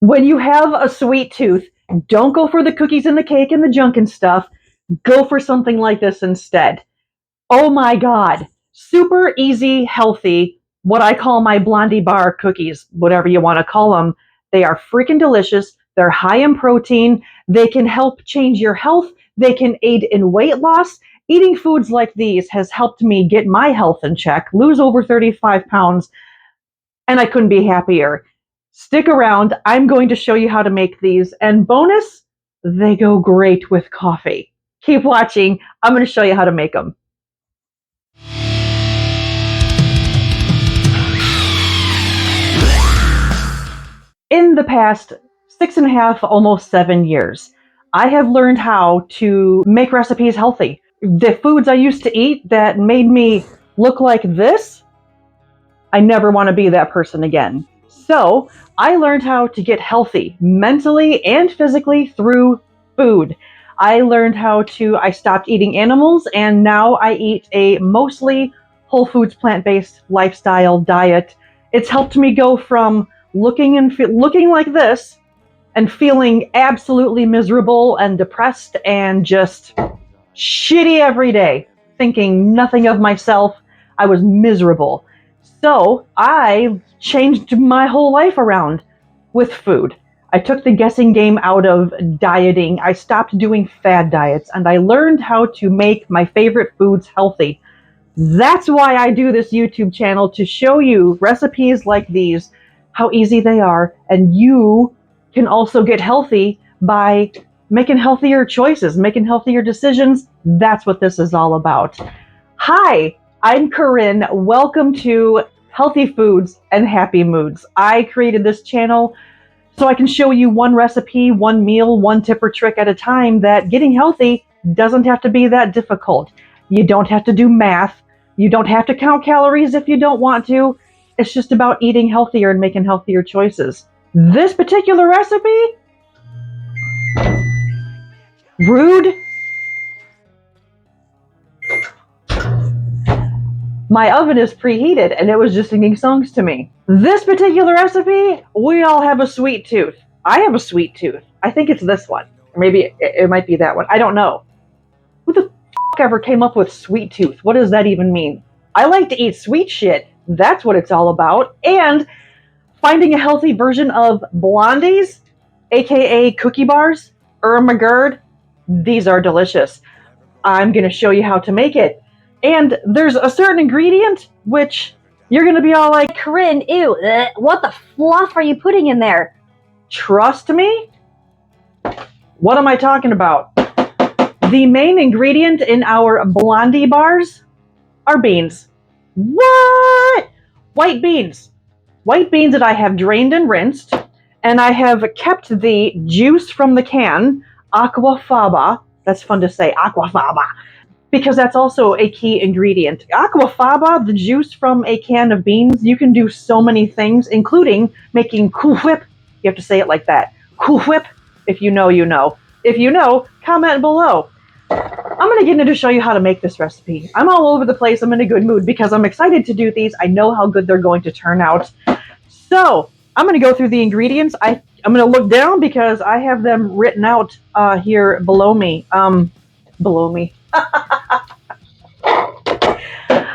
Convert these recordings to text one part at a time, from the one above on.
When you have a sweet tooth, don't go for the cookies and the cake and the junk and stuff. Go for something like this instead. Oh my God. Super easy, healthy, what I call my Blondie bar cookies, whatever you want to call them. They are freaking delicious. They're high in protein. They can help change your health. They can aid in weight loss. Eating foods like these has helped me get my health in check, lose over 35 pounds, and I couldn't be happier. Stick around. I'm going to show you how to make these. And bonus, they go great with coffee. Keep watching. I'm going to show you how to make them. In the past 6.5, almost 7 years, I have learned how to make recipes healthy. The foods I used to eat that made me look like this, I never want to be that person again. So I learned how to get healthy mentally and physically through food. I learned I stopped eating animals, and now I eat a mostly whole foods, plant-based lifestyle diet. It's helped me go from looking like this and feeling absolutely miserable and depressed and just shitty every day, thinking nothing of myself. I was miserable. So I changed my whole life around with food. I took the guessing game out of dieting. I stopped doing fad diets, and I learned how to make my favorite foods healthy. That's why I do this YouTube channel, to show you recipes like these, how easy they are, and you can also get healthy by making healthier choices, making healthier decisions. That's what this is all about. Hi, I'm Corinne. Welcome to Healthy Foods and Happy Moods. I created this channel so I can show you one recipe, one meal, one tip or trick at a time, that getting healthy doesn't have to be that difficult. You don't have to do math. You don't have to count calories if you don't want to. It's just about eating healthier and making healthier choices. This particular recipe? Rude? My oven is preheated and it was just singing songs to me. This particular recipe, we all have a sweet tooth. I have a sweet tooth. I think it's this one. Or maybe it might be that one. I don't know. Who the f*** ever came up with sweet tooth? What does that even mean? I like to eat sweet shit. That's what it's all about. And finding a healthy version of Blondies, aka cookie bars, Ermagerd, these are delicious. I'm going to show you how to make it. And there's a certain ingredient which you're going to be all like, Corinne, ew, what the fluff are you putting in there? Trust me? What am I talking about? The main ingredient in our Blondie bars are beans. What? White beans. White beans that I have drained and rinsed, and I have kept the juice from the can, aquafaba. That's fun to say, aquafaba, because that's also a key ingredient. Aquafaba, the juice from a can of beans, you can do so many things, including making Cool Whip. You have to say it like that. Cool Whip. If you know, you know. If you know, comment below. I'm going to get into show you how to make this recipe. I'm all over the place. I'm in a good mood because I'm excited to do these. I know how good they're going to turn out. So I'm going to go through the ingredients. I'm going to look down because I have them written out here below me. Below me.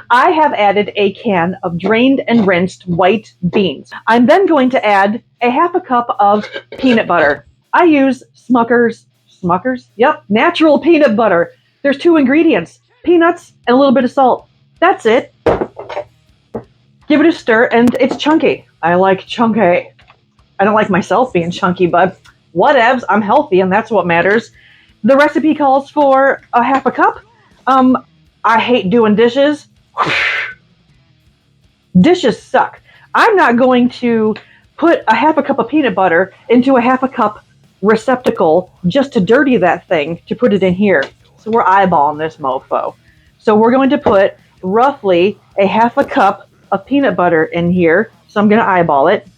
I have added a can of drained and rinsed white beans. I'm then going to add a half a cup of peanut butter. I use Smucker's, yep, natural peanut butter. There's 2 ingredients, peanuts and a little bit of salt. That's it. Give it a stir, and it's chunky. I like chunky. I don't like myself being chunky, but whatevs, I'm healthy and that's what matters. The recipe calls for a half a cup. I hate doing dishes. Dishes suck. I'm not going to put a half a cup of peanut butter into a half a cup receptacle just to dirty that thing to put it in here. So we're eyeballing this mofo. So we're going to put roughly a half a cup of peanut butter in here. So I'm going to eyeball it.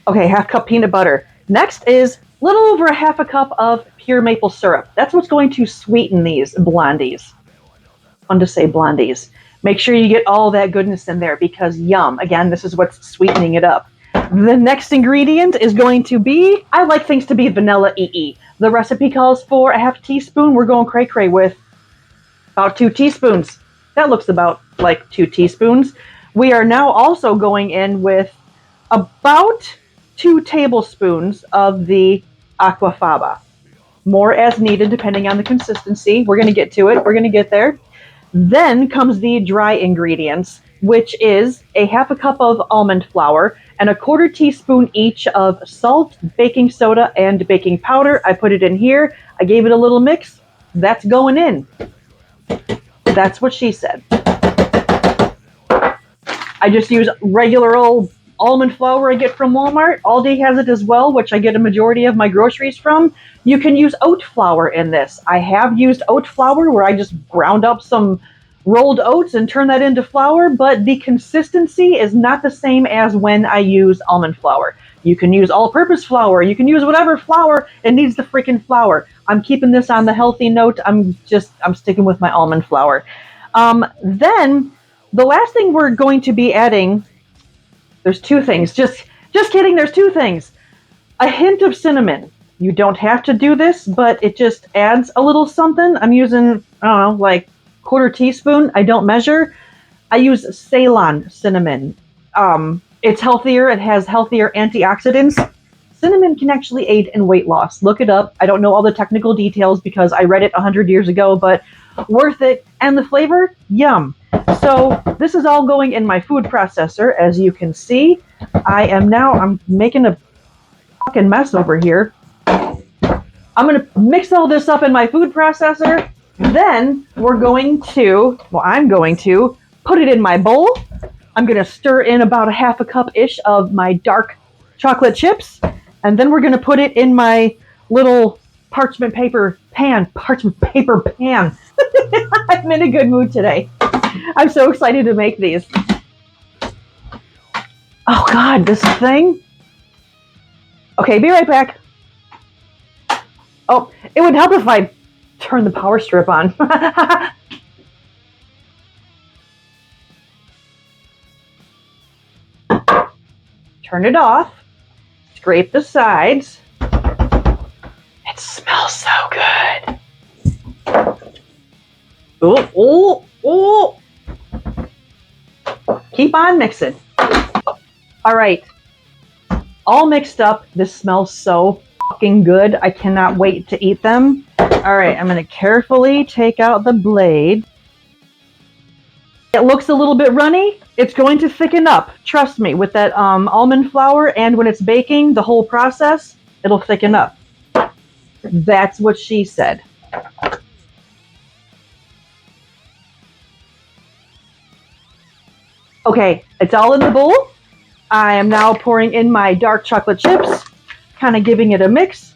Okay, half cup peanut butter. Next is a little over a half a cup of pure maple syrup. That's what's going to sweeten these Blondies. Fun to say, Blondies. Make sure you get all that goodness in there because yum. Again, this is what's sweetening it up. The next ingredient is going to be, I like things to be vanilla EE. The recipe calls for a half teaspoon. We're going cray-cray with about 2 teaspoons. That looks about like 2 teaspoons. We are now also going in with about 2 tablespoons of the aquafaba. More as needed depending on the consistency. We're going to get to it. We're going to get there. Then comes the dry ingredients, which is a half a cup of almond flour and a 1/4 teaspoon each of salt, baking soda, and baking powder. I put it in here. I gave it a little mix. That's going in. That's what she said. I just use regular old almond flour I get from Walmart. Aldi has it as well, which I get a majority of my groceries from. You can use oat flour in this. I have used oat flour where I just ground up some rolled oats and turn that into flour, but the consistency is not the same as when I use almond flour. You can use all-purpose flour. You can use whatever flour. It needs the freaking flour. I'm keeping this on the healthy note. I'm sticking with my almond flour. Then the last thing we're going to be adding, there's 2 things. Just kidding, there's 2 things. A hint of cinnamon. You don't have to do this, but it just adds a little something. I'm using, I don't know, like 1/4 teaspoon. I don't measure. I use Ceylon cinnamon. It's healthier. It has healthier antioxidants. Cinnamon can actually aid in weight loss. Look it up. I don't know all the technical details because I read it 100 years ago, but worth it. And the flavor, yum. So this is all going in my food processor. As you can see, I'm making a fucking mess over here. I'm going to mix all this up in my food processor. Then I'm going to put it in my bowl. I'm going to stir in about a half a cup-ish of my dark chocolate chips. And then we're going to put it in my little parchment paper pan. I'm in a good mood today. I'm so excited to make these. Oh God, this thing. Okay, be right back. Oh, it would help if I turn the power strip on. Turn it off. Scrape the sides. It smells so good. Oh. Keep on mixing. All right. All mixed up. This smells so fucking good. I cannot wait to eat them. All right, I'm going to carefully take out the blade. It looks a little bit runny. It's going to thicken up. Trust me, with that almond flour, and when it's baking, the whole process, it'll thicken up. That's what she said. Okay, it's all in the bowl. I am now pouring in my dark chocolate chips, kind of giving it a mix.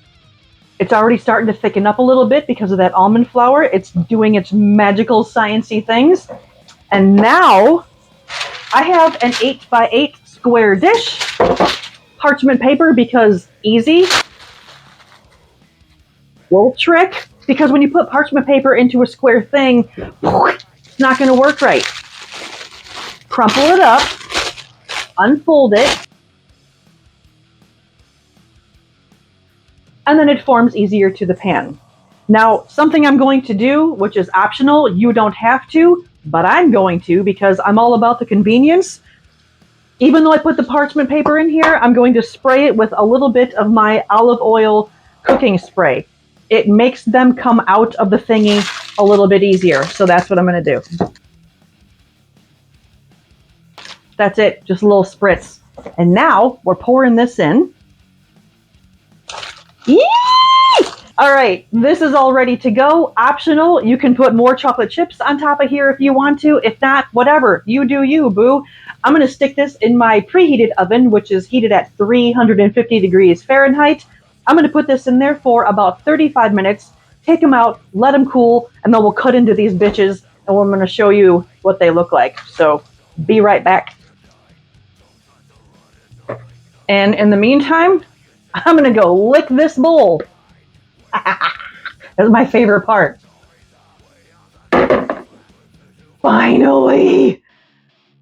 It's already starting to thicken up a little bit because of that almond flour. It's doing its magical sciencey things. And now I have an 8x8 square dish, parchment paper because easy. Little trick, because when you put parchment paper into a square thing, it's not going to work right. Crumple it up, unfold it, and then it forms easier to the pan. Now, something I'm going to do, which is optional, you don't have to, but I'm going to because I'm all about the convenience. Even though I put the parchment paper in here, I'm going to spray it with a little bit of my olive oil cooking spray. It makes them come out of the thingy a little bit easier, so that's what I'm going to do. That's it, just a little spritz. And now we're pouring this in. Yee! All right, this is all ready to go. Optional, you can put more chocolate chips on top of here if you want to. If not, whatever, you do you, boo. I'm gonna stick this in my preheated oven, which is heated at 350 degrees Fahrenheit. I'm gonna put this in there for about 35 minutes, take them out, let them cool, and then we'll cut into these bitches, and I'm gonna show you what they look like. So be right back. And in the meantime, I'm gonna go lick this bowl. That's my favorite part. Finally!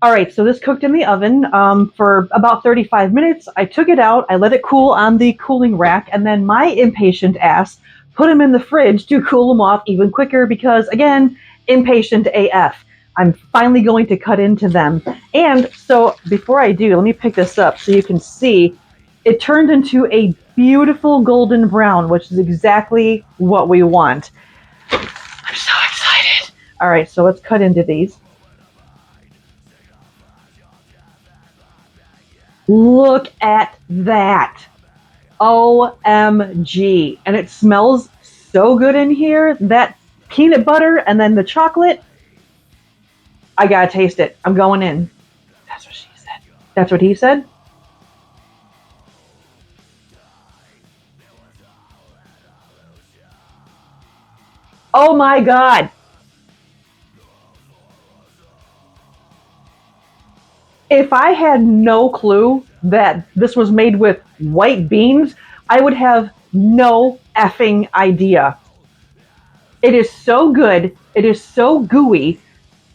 All right, so this cooked in the oven for about 35 minutes. I took it out, I let it cool on the cooling rack, and then my impatient ass put them in the fridge to cool them off even quicker because, again, impatient AF. I'm finally going to cut into them. And so before I do, let me pick this up so you can see it turned into a beautiful golden brown, which is exactly what we want. I'm so excited. All right, so let's cut into these. Look at that. OMG. And it smells so good in here. That peanut butter and then the chocolate. I gotta taste it. I'm going in. That's what she said. That's what he said? Oh my God. If I had no clue that this was made with white beans, I would have no effing idea. It is so good. It is so gooey.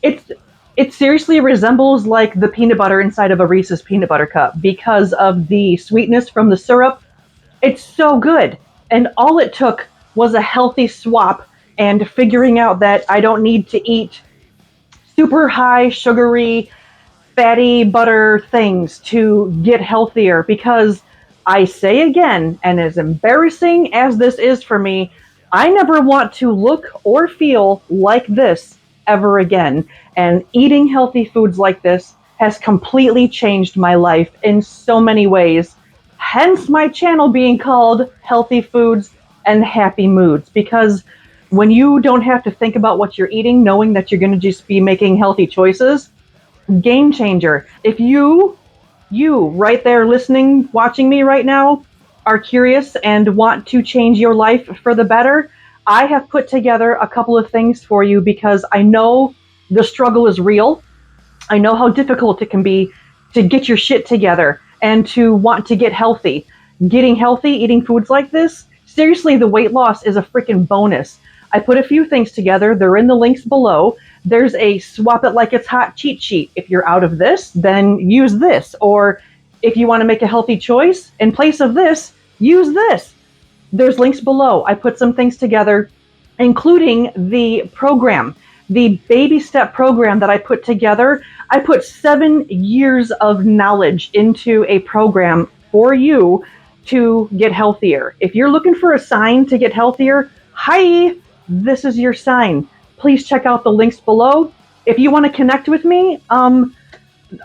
It's it seriously resembles like the peanut butter inside of a Reese's peanut butter cup because of the sweetness from the syrup. It's so good. And all it took was a healthy swap and figuring out that I don't need to eat super high sugary fatty butter things to get healthier because I say again, and as embarrassing as this is for me, I never want to look or feel like this ever again. And eating healthy foods like this has completely changed my life in so many ways. Hence my channel being called Healthy Foods and Happy Moods, because when you don't have to think about what you're eating, knowing that you're going to just be making healthy choices, game changer. If you right there listening, watching me right now, are curious and want to change your life for the better, I have put together a couple of things for you because I know the struggle is real. I know how difficult it can be to get your shit together and to want to get healthy. Getting healthy, eating foods like this, seriously, the weight loss is a freaking bonus. I put a few things together. They're in the links below. There's a swap it like it's hot cheat sheet. If you're out of this, then use this. Or if you want to make a healthy choice, in place of this, use this. There's links below. I put some things together, including the program, the baby step program that I put together. I put 7 years of knowledge into a program for you to get healthier. If you're looking for a sign to get healthier, hi, this is your sign. Please check out the links below. If you want to connect with me,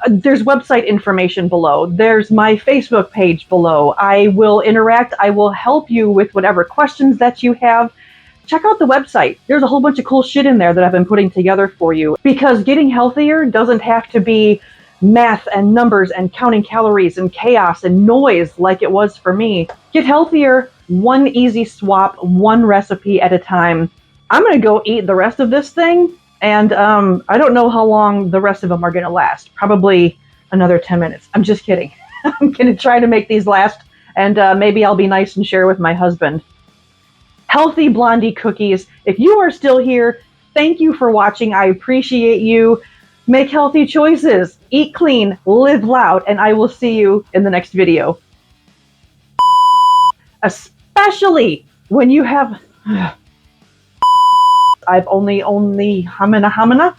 there's website information below. There's my Facebook page below. I will interact. I will help you with whatever questions that you have. Check out the website. There's a whole bunch of cool shit in there that I've been putting together for you. Because getting healthier doesn't have to be math and numbers and counting calories and chaos and noise like it was for me. Get healthier one easy swap, one recipe at a time. I'm going to go eat the rest of this thing, and I don't know how long the rest of them are going to last. Probably another 10 minutes. I'm just kidding. I'm going to try to make these last, and maybe I'll be nice and share with my husband. Healthy Blondie cookies. If you are still here, thank you for watching. I appreciate you. Make healthy choices. Eat clean. Live loud. And I will see you in the next video. Especially when you have... I've only hamina.